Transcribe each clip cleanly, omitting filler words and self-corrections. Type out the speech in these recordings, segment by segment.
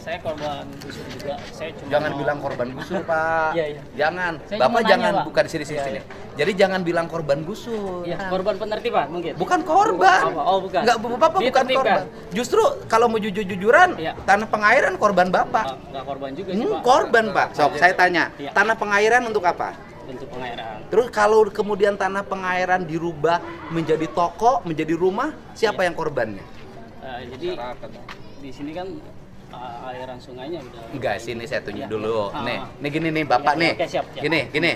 saya korban gusur juga. Saya cuma Jangan bilang korban gusur, Pak. Iya, iya. Jangan. Saya Bapak cuma jangan nanya, Pak. buka di sini. Iya. Jadi jangan bilang korban gusur. Iya, korban penertiban mungkin. Bukan korban. Oh, bukan. Enggak, Bapak bukan Ditertibkan. korban. Justru kalau mau jujur-jujuran, Iya. tanah pengairan korban Bapak. Enggak korban juga sih, Pak. Korban, Pak. Sok, saya tanya. Iya. Tanah pengairan untuk apa? Untuk pengairan. Terus kalau kemudian tanah pengairan dirubah menjadi toko, menjadi rumah, siapa yang korbannya? Jadi di sini kan aliran sungainya udah. Enggak, sini saya tunjuk Iya. dulu. Ah, Nih, ah. nih gini nih Bapak Iya, nih. oke, siap, siap. Gini.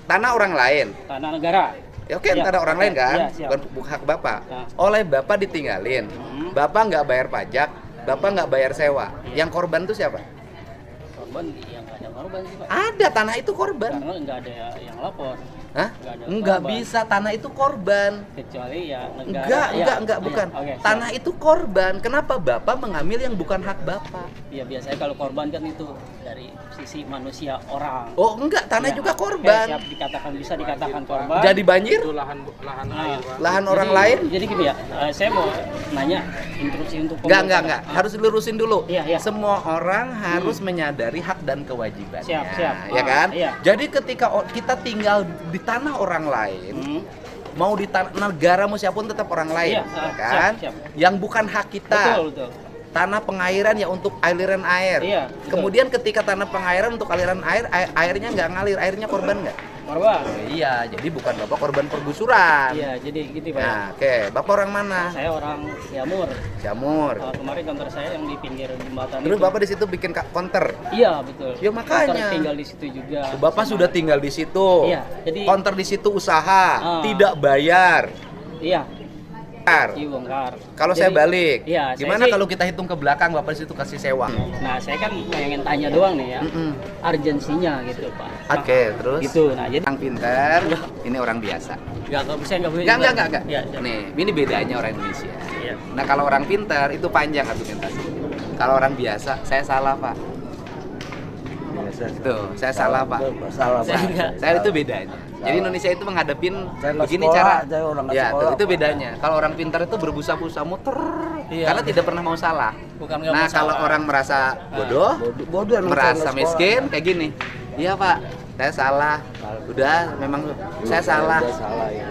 Tanah orang lain. Tanah negara. Ya oke, Iya, tanah orang lain kan? iya, siap. Bukan hak Bapak. Nah. Oleh Bapak ditinggalin. Bapak nggak bayar pajak, Bapak nggak bayar sewa. Iya. Yang korban itu siapa? Korban yang nggak ada korban sih, Pak. Ada, tanah itu korban. Karena nggak ada yang lapor. Hah? Nggak ada Enggak korban. bisa, tanah itu korban. Kecuali ya negara. Enggak, bukan. Iya, oke, siap. Tanah itu korban. Kenapa Bapak mengambil yang bukan hak Bapak? Ya biasanya kalau korban kan itu dari sisi manusia orang. Oh, enggak, tanah Ya, juga oke, korban. siap, bisa dikatakan korban. Jadi banjir? Itu lahan air, Pak. Lahan orang Jadi- lain? Jadi gini ya, saya mau nanya instruksi untuk Enggak. Ah, Harus dilurusin dulu. Iya, iya. Semua orang harus menyadari hak dan kewajibannya. Siap. Ya kan? Iya. Jadi ketika kita tinggal di tanah orang lain, mau di negara mau siapapun tetap orang lain, Iya, ya kan? siap. Yang bukan hak kita. Betul. Tanah pengairan ya untuk aliran air. Iya, betul. Kemudian ketika tanah pengairan untuk aliran air, airnya nggak ngalir, airnya korban nggak? Korban. Iya, jadi bukan Bapak korban pergusuran. Iya, jadi gitu Pak. Nah, oke. Bapak orang mana? Saya orang Jamur. Jamur. Kemarin kantor saya yang di pinggir jembatan Terus itu. Bapak di situ bikin konter. Iya, betul. Ya, makanya. Kantor tinggal di situ juga. Bapak sudah tinggal di situ. Iya, jadi Konter di situ usaha, Ah. tidak bayar. iya, Bongkar. bongkar. Kalau saya Jadi- balik, Iya, gimana saya sih- kalau kita hitung ke belakang Bapak di situ kasih sewa? Nah, saya kan pengen tanya doang nih ya. Mm-mm. Urgensinya gitu, Pak. Oke, terus? Gitu. Nah, jadi Orang pintar, ini orang biasa. nggak bisa nggak boleh. Enggak. Iya, iya. Nih, ini bedanya orang Indonesia. Iya. Nah, kalau orang pintar itu panjang argumentasi. Kalau orang biasa, saya salah, Pak. Tuh, saya salah, Pak. Salah, Pak. Saya itu bedanya. Jadi Indonesia itu menghadapin Saya nggak begini sekolah, cara. saya orang nggak Ya, sekolah, tuh, itu Pak. bedanya. Kalau orang pintar itu berbusa-busa muter Iya. karena tidak pernah mau salah. Bukan nggak Nah, mau kalau salah. orang merasa bodoh, Bodoh emang saya merasa nggak sekolah. miskin kayak gini. Iya, Pak. Saya salah. Udah, memang saya salah. Udah salah ya.